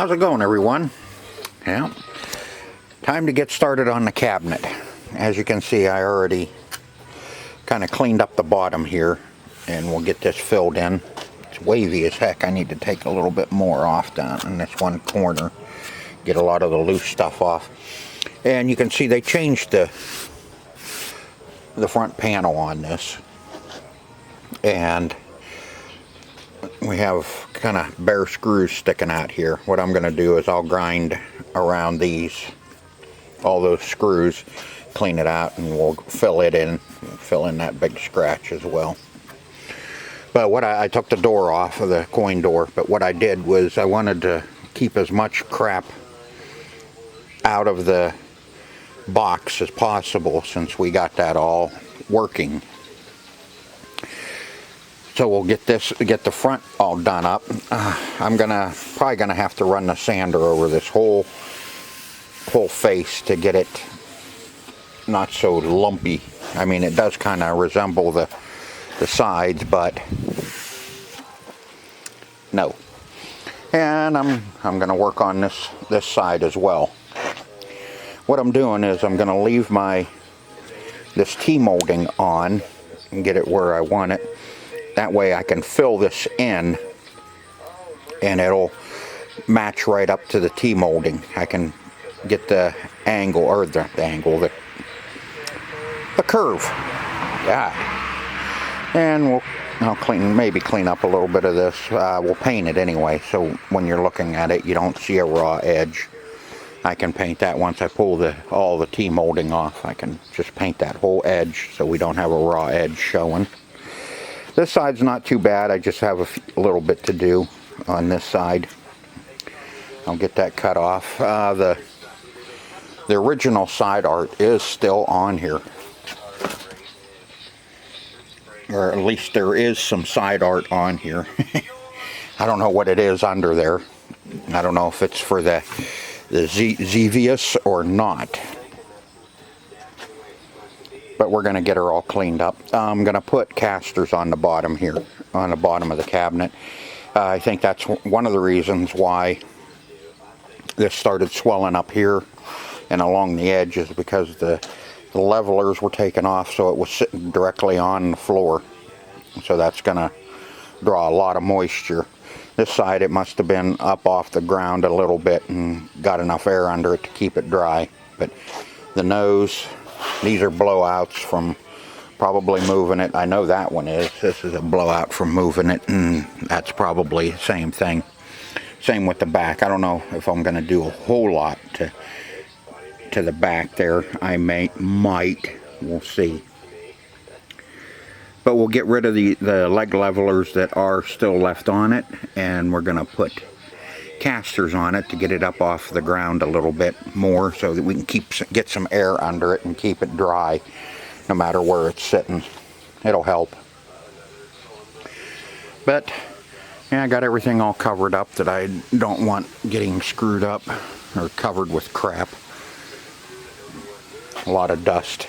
How's it going, everyone? Yeah, time to get started on the cabinet. As you can see, I already kind of cleaned up the bottom here, and we'll get this filled in. It's wavy as heck. I need to take a little bit more off down in this one corner, get a lot of the loose stuff off. And you can see they changed the front panel on this, and we have kind of bare screws sticking out here. What I'm going to do is I'll grind around all those screws, clean it out, and we'll fill in that big scratch as well. But I took the door off of the coin door, but what I did was I wanted to keep as much crap out of the box as possible since we got that all working. So we'll get the front all done up. I'm probably gonna have to run the sander over this whole face to get it not so lumpy. I mean, it does kind of resemble the sides, but no. And I'm gonna work on this side as well. What I'm doing is I'm gonna leave this T-molding on and get it where I want it. That way I can fill this in and it'll match right up to the T-molding. I can get the angle, or the curve. Yeah. And I'll maybe clean up a little bit of this. We'll paint it anyway, so when you're looking at it, you don't see a raw edge. I can paint that once I pull all the T-molding off. I can just paint that whole edge so we don't have a raw edge showing. This side's not too bad. I just have a little bit to do on this side. I'll get that cut off. The original side art is still on here. Or at least there is some side art on here. I don't know what it is under there. I don't know if it's for the Xevious or not. But we're going to get her all cleaned up. I'm going to put casters on the bottom here, on the bottom of the cabinet. I think that's one of the reasons why this started swelling up here and along the edge, is because the levelers were taken off, so it was sitting directly on the floor. So that's going to draw a lot of moisture. This side, it must have been up off the ground a little bit and got enough air under it to keep it dry. But the nose, these are blowouts from probably moving it. I know that one is. This is a blowout from moving it, and that's probably the same thing. Same with the back. I don't know if I'm going to do a whole lot to the back there. I might. We'll see. But we'll get rid of the leg levelers that are still left on it, and we're going to put casters on it to get it up off the ground a little bit more so that we can get some air under it and keep it dry no matter where it's sitting. It'll help. But yeah, I got everything all covered up that I don't want getting screwed up or covered with crap. A lot of dust.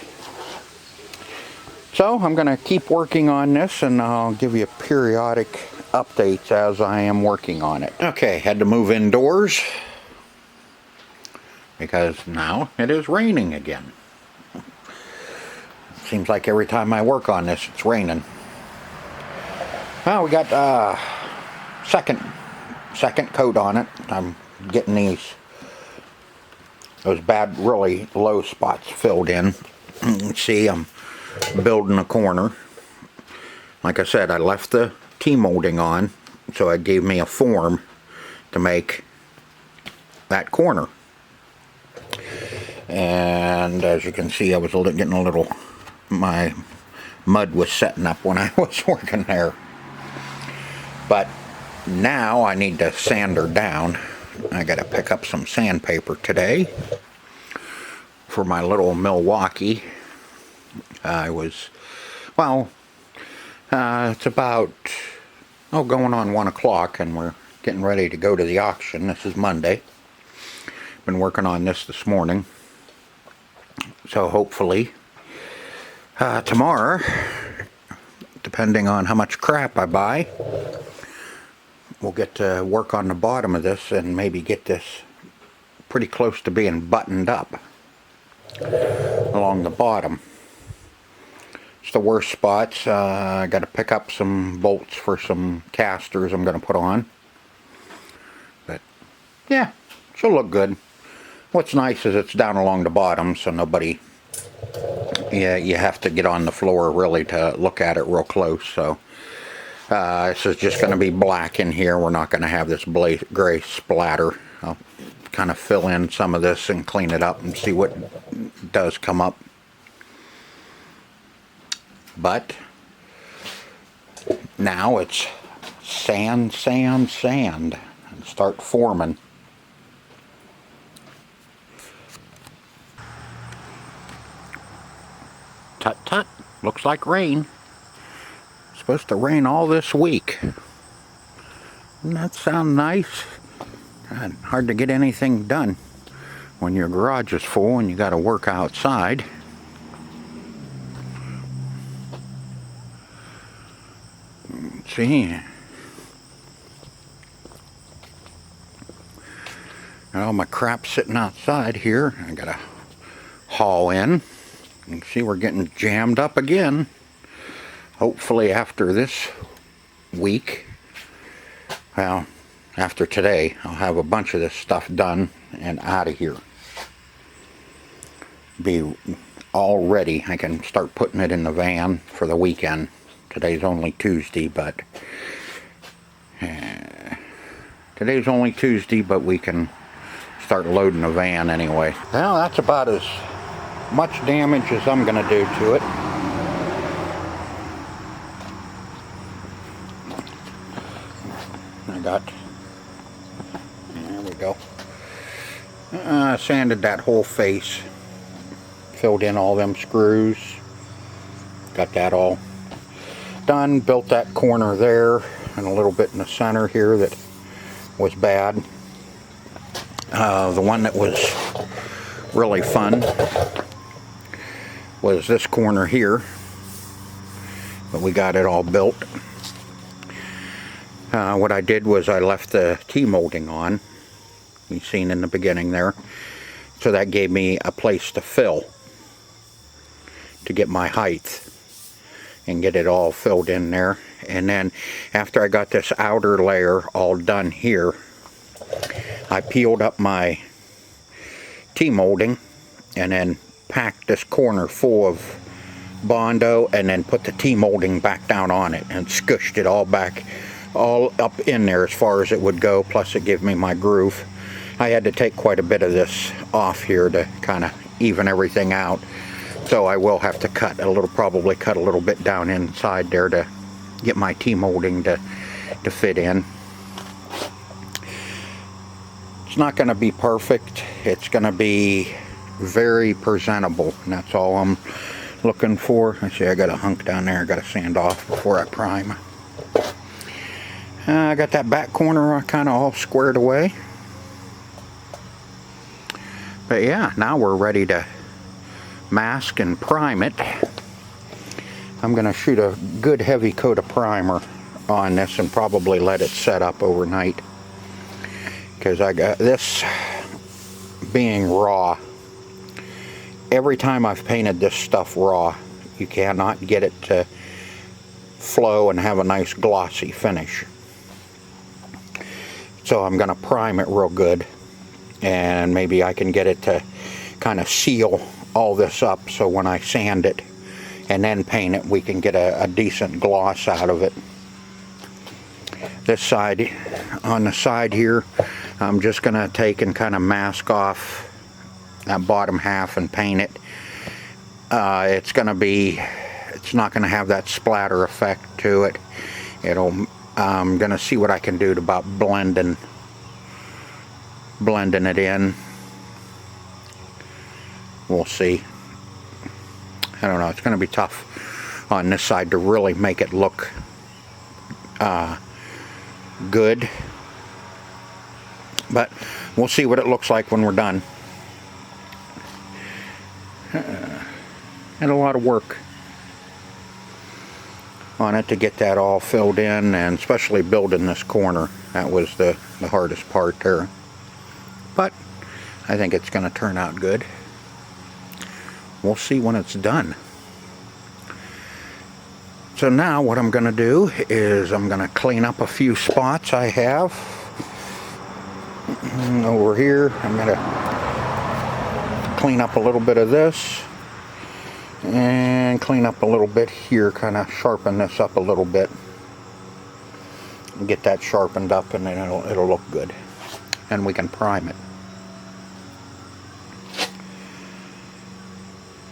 So I'm going to keep working on this, and I'll give you periodic updates as I am working on it. Okay, had to move indoors because now it is raining again. Seems like every time I work on this, it's raining. Well, we got second coat on it. I'm getting those bad, really low spots filled in. You can see I'm building a corner. Like I said, I left the T-molding on, so it gave me a form to make that corner. And as you can see, I was getting a little, my mud was setting up when I was working there. But now I need to sand her down. I got to pick up some sandpaper today for my little Milwaukee. It's about going on 1 o'clock, and we're getting ready to go to the auction. This is Monday. Been working on this morning, so hopefully tomorrow, depending on how much crap I buy, we'll get to work on the bottom of this and maybe get this pretty close to being buttoned up along the bottom. It's the worst spots. I got to pick up some bolts for some casters I'm going to put on. But yeah, she'll look good. What's nice is it's down along the bottom, so nobody, yeah, you have to get on the floor really to look at it real close. So this is just going to be black in here. We're not going to have this gray splatter. I'll kind of fill in some of this and clean it up and see what does come up. But now it's sand, sand, sand, and start forming. Tut tut, looks like rain. It's supposed to rain all this week. Doesn't that sound nice? God, hard to get anything done when your garage is full and you got to work outside. Let's see. Got all my crap sitting outside here. I gotta haul in. You can see we're getting jammed up again. Hopefully after this week, well, after today, I'll have a bunch of this stuff done and out of here. Be all ready. I can start putting it in the van for the weekend. Today's only Tuesday, but we can start loading the van anyway. Well, that's about as much damage as I'm going to do to it. There we go. Sanded that whole face. Filled in all them screws. Got that all done. Built that corner there and a little bit in the center here that was bad. The one that was really fun was this corner here, but we got it all built. What I did was I left the T-molding on, you seen in the beginning there, so that gave me a place to fill to get my height and get it all filled in there. And then after I got this outer layer all done here, I peeled up my T-molding and then packed this corner full of Bondo and then put the T-molding back down on it and scooshed it all back, all up in there as far as it would go, plus it gave me my groove. I had to take quite a bit of this off here to kind of even everything out. So I will have to probably cut a little bit down inside there to get my T-molding to fit in. It's not going to be perfect. It's going to be very presentable, and that's all I'm looking for. I see I got a hunk down there I got to sand off before I prime. I got that back corner kind of all squared away. But yeah, now we're ready to mask and prime it. I'm going to shoot a good heavy coat of primer on this and probably let it set up overnight, because I got this being raw. Every time I've painted this stuff raw, you cannot get it to flow and have a nice glossy finish. So I'm going to prime it real good, and maybe I can get it to kind of seal all this up, so when I sand it and then paint it, we can get a decent gloss out of it. This side, on the side here, I'm just going to take and kind of mask off that bottom half and paint it. It's not going to have that splatter effect to it. I'm going to see what I can do about blending it in. We'll see. I don't know. It's going to be tough on this side to really make it look good. But we'll see what it looks like when we're done. And a lot of work on it to get that all filled in, and especially building this corner. That was the hardest part there. But I think it's going to turn out good. We'll see when it's done. So now what I'm going to do is I'm going to clean up a few spots I have. Over here, I'm going to clean up a little bit of this. And clean up a little bit here, kind of sharpen this up a little bit. Get that sharpened up, and then it'll look good. And we can prime it.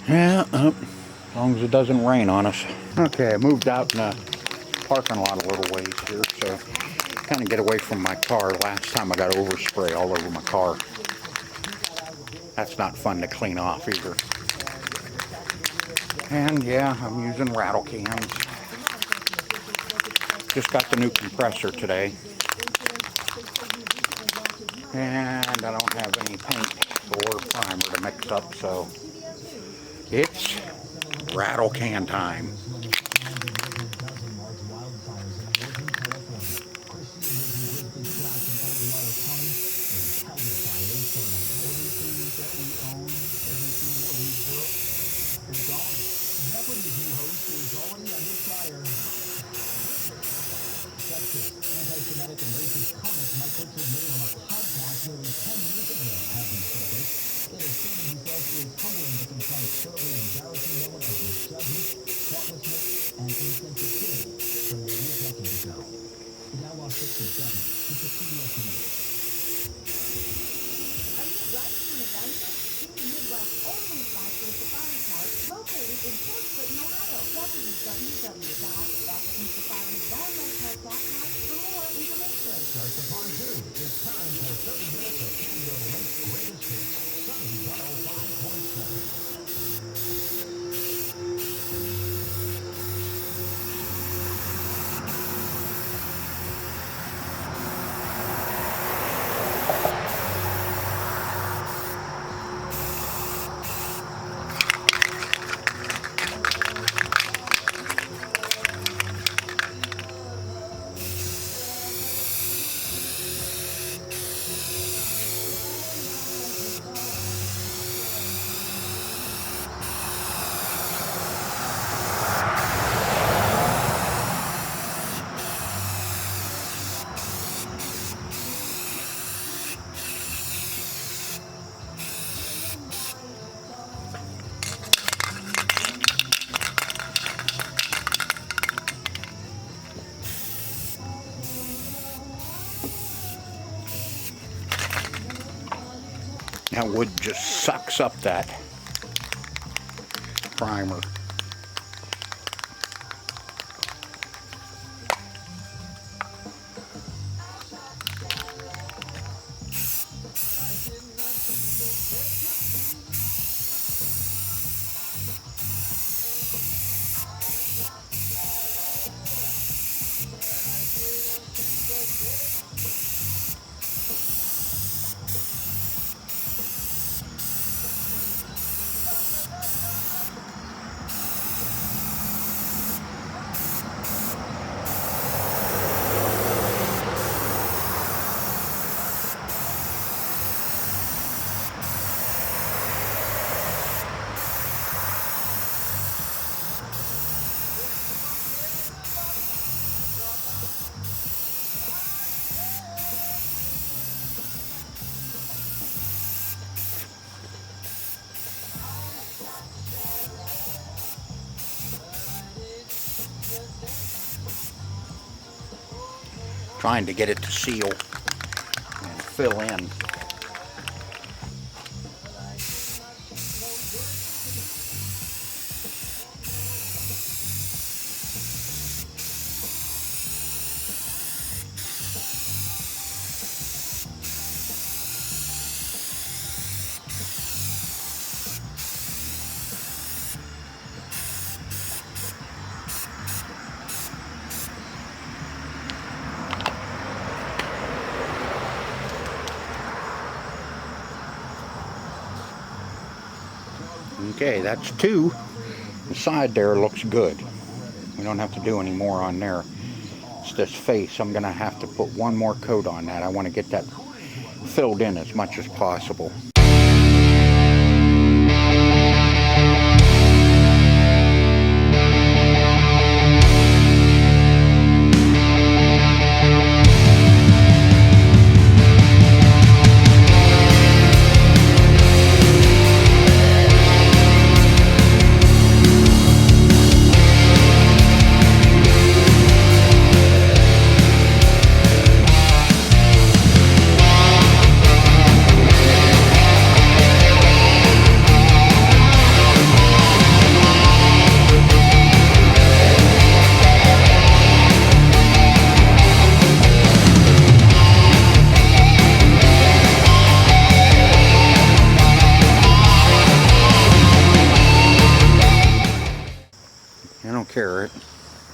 Yeah, as long as it doesn't rain on us. Okay, I moved out in the parking lot a little ways here, so kind of get away from my car. Last time I got overspray all over my car. That's not fun to clean off either. And yeah, I'm using rattle cans. Just got the new compressor today. And I don't have any paint or primer to mix up, so it's rattle can time. Anti-Semitic and racist comments Mike Richard made on a podcast nearly 10 years ago have been surfaced. In a statement, he says it is humbling to confront a terribly embarrassing moment of misjudgment, thoughtlessness, and insensitivity from nearly a decade ago. It now lost 67. It's a CBS News. Are you ready for an adventure? It's the Midwest only fly-free safari park located in Fort Clinton, Ohio. www.AfricanSafariWildlifePark.com for more information. Start the pontoon. It's time for 30 minutes of Canada Lake's greatest hits. Sunny 105.7. That wood just sucks up that primer. Trying to get it to seal and fill in. Okay, that's two. The side there looks good. We don't have to do any more on there. It's this face. I'm going to have to put one more coat on that. I want to get that filled in as much as possible. I don't care.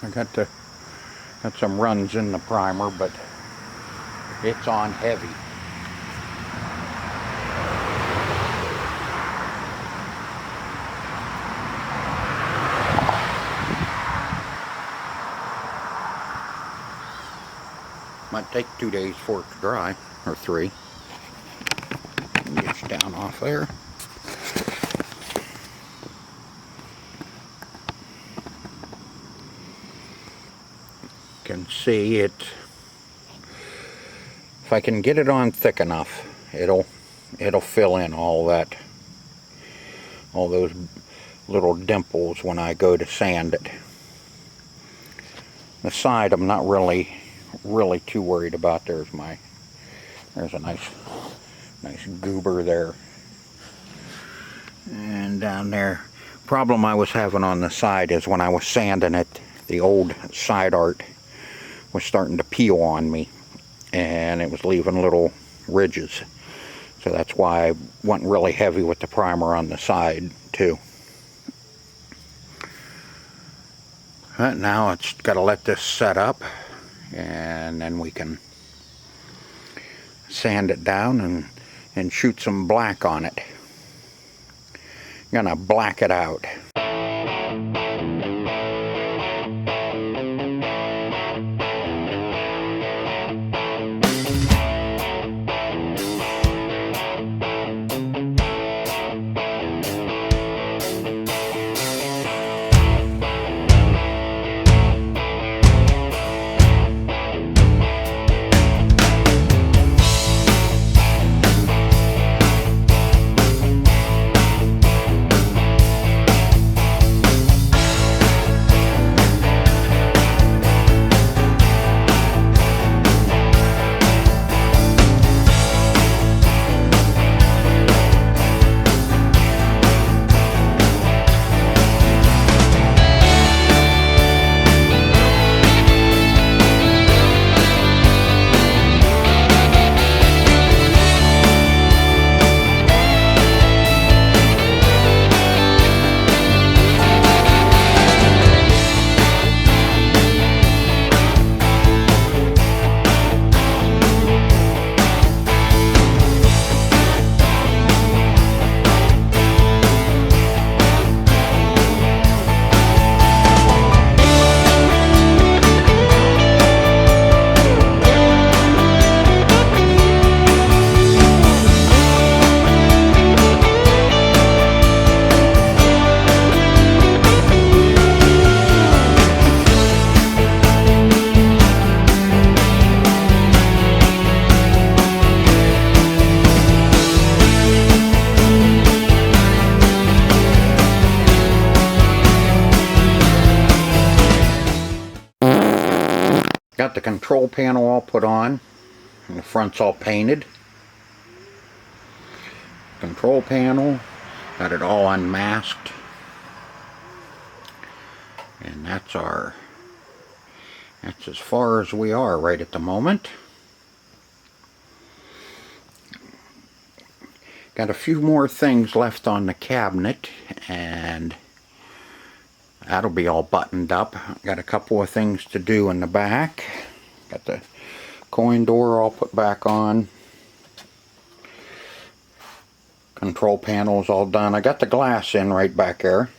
I got some runs in the primer, but it's on heavy. Might take 2 days for it to dry, or 3. Get you down off there. Can see it. If I can get it on thick enough, it'll fill in all those little dimples when I go to sand it. The side I'm not really too worried about. There's a nice goober there. And down there, problem I was having on the side is when I was sanding it, the old side art was starting to peel on me, and it was leaving little ridges. So that's why I went really heavy with the primer on the side too. But now it's got to let this set up, and then we can sand it down and shoot some black on it. I'm gonna black it out. Got the control panel all put on, and the front's all painted. Control panel, got it all unmasked. And that's as far as we are right at the moment. Got a few more things left on the cabinet, and that'll be all buttoned up. Got a couple of things to do in the back. Got the coin door all put back on. Control panel's all done. I got the glass in right back there.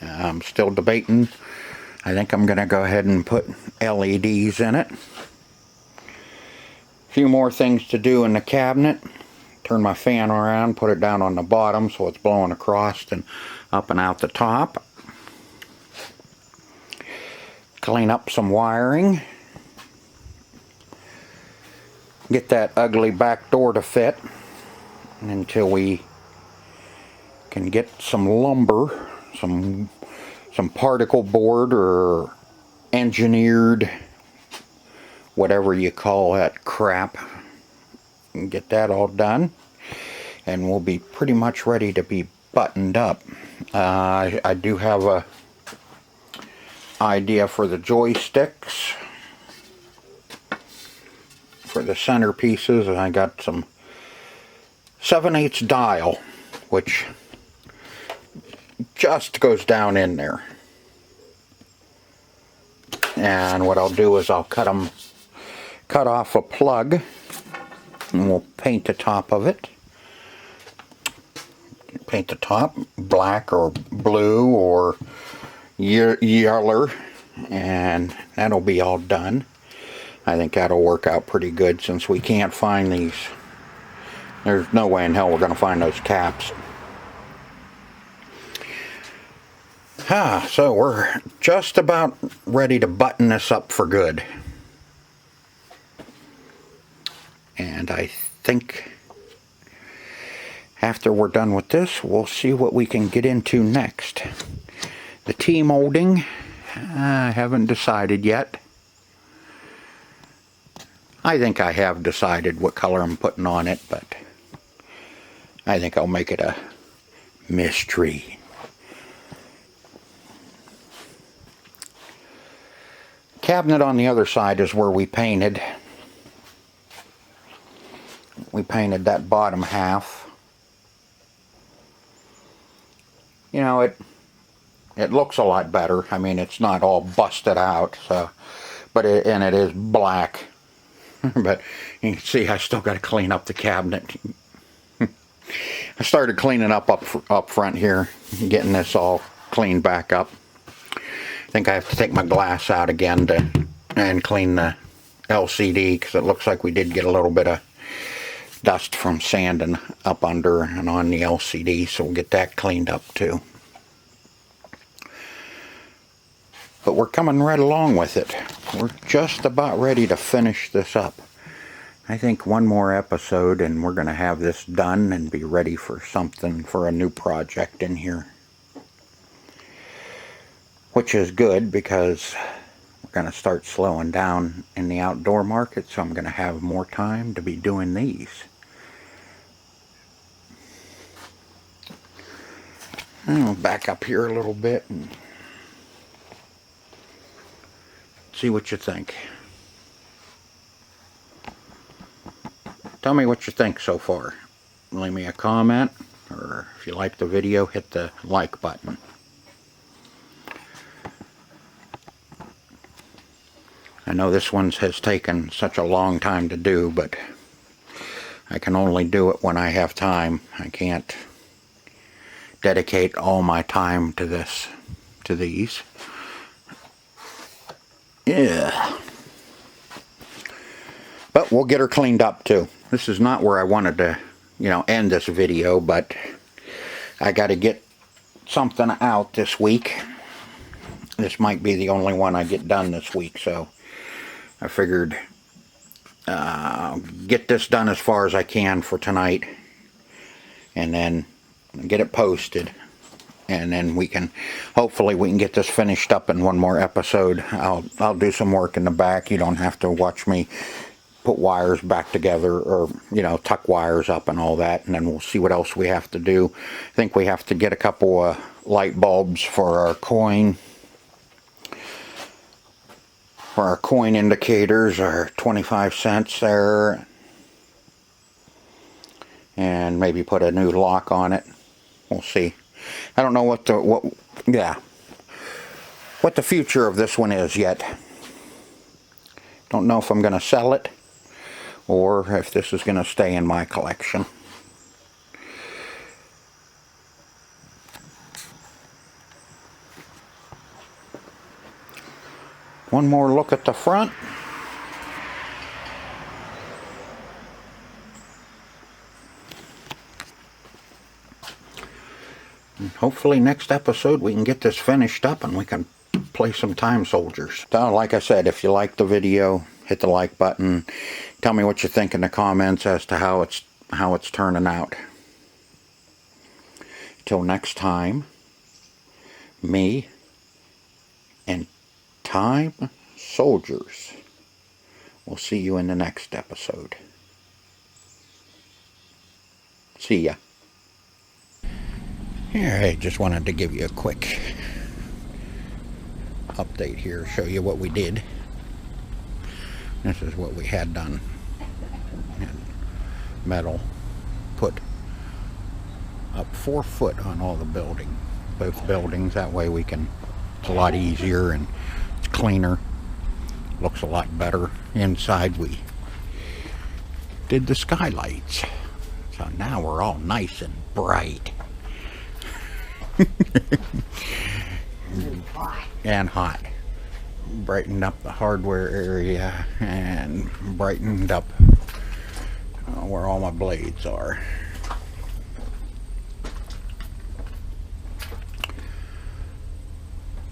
I'm still debating I think I'm going to go ahead and put LEDs in it. A few more things to do in the cabinet. Turn my fan around, put it down on the bottom so it's blowing across and up and out the top. Clean up some wiring. Get that ugly back door to fit until we can get some lumber, some particle board or engineered, whatever you call that crap, and get that all done, and we'll be pretty much ready to be buttoned up. I do have a idea for the joysticks, for the centerpieces, and I got some 7/8 dial, which just goes down in there. And what I'll do is I'll cut off a plug, and we'll paint the top of it. Paint the top black or blue or yeller, and that'll be all done. I think that'll work out pretty good since we can't find these. There's no way in hell we're going to find those caps. So we're just about ready to button this up for good. And I think after we're done with this, we'll see what we can get into next. The T-molding, I haven't decided yet. I think I have decided what color I'm putting on it, but I think I'll make it a mystery. Cabinet on the other side is where we painted. We painted that bottom half. You know, it looks a lot better. I mean, it's not all busted out, so, and it is black. But you can see I still got to clean up the cabinet. I started cleaning up front here, getting this all cleaned back up. I think I have to take my glass out again and clean the LCD, because it looks like we did get a little bit of dust from sanding up under and on the LCD, so we'll get that cleaned up too. But we're coming right along with it. We're just about ready to finish this up. I think one more episode and we're going to have this done and be ready for something, for a new project in here. Which is good, because we're going to start slowing down in the outdoor market, so I'm going to have more time to be doing these. I'll back up here a little bit and see what you think. Tell me what you think so far. Leave me a comment, or if you like the video, hit the like button. I know this one has taken such a long time to do, but I can only do it when I have time. I can't dedicate all my time to these. Yeah. But we'll get her cleaned up too. This is not where I wanted to, end this video, but I got to get something out this week. This might be the only one I get done this week, so I figured get this done as far as I can for tonight, and then get it posted, and then hopefully we can get this finished up in one more episode. I'll do some work in the back. You don't have to watch me put wires back together, or tuck wires up and all that, and then we'll see what else we have to do. I think we have to get a couple of light bulbs for our coin. For our coin indicators, our 25 cents there, and maybe put a new lock on it. We'll see. I don't know what the future of this one is yet. Don't know if I'm going to sell it or if this is going to stay in my collection. one more look at the front. And hopefully next episode we can get this finished up and we can play some time soldiers. So like I said, if you like the video, hit the like button. Tell me what you think in the comments as to how it's turning out. Till next time, me and Time Soldiers. We'll see you in the next episode. See ya. Alright, just wanted to give you a quick update here, show you what we did. This is what we had done. And metal put up 4 foot on all the both buildings. That way we can, it's a lot easier and it's cleaner, looks a lot better. Inside we did the skylights, so now we're all nice and bright. And hot. Brightened up the hardware area and brightened up where all my blades are.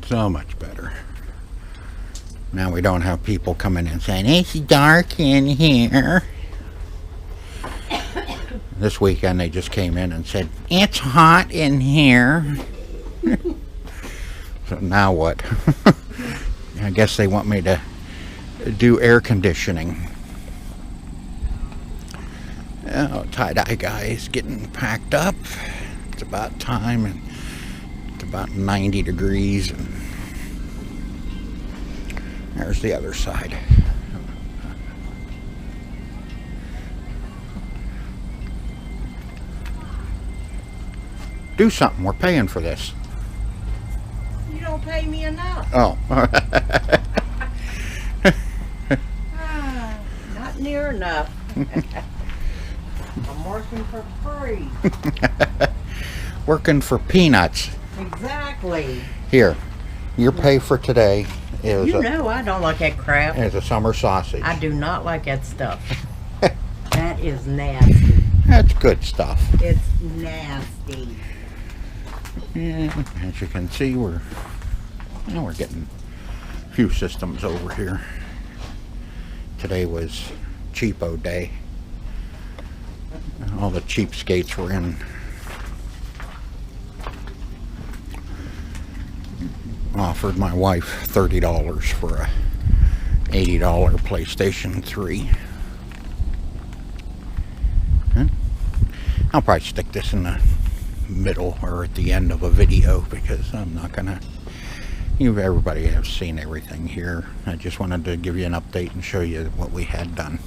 So much better. Now we don't have people coming in saying, it's dark in here. This weekend they just came in and said, it's hot in here. So now what? I guess they want me to do air conditioning. Oh, tie-dye guys getting packed up. It's about time, and it's about 90 degrees. And there's the other side. Do something. We're paying for this. You don't pay me enough. Oh. Not near enough. I'm working for free. Working for peanuts. Exactly. Here, your pay for today is You know I don't like that crap. is a summer sausage. I do not like that stuff. That is nasty. That's good stuff. It's nasty. Yeah, as you can see, we're getting a few systems over here. Today was cheapo day. All the cheapskates were in. Offered my wife $30 for a $80 PlayStation 3. And I'll probably stick this in the middle or at the end of a video because I'm not gonna, everybody has seen everything here. I just wanted to give you an update and show you what we had done.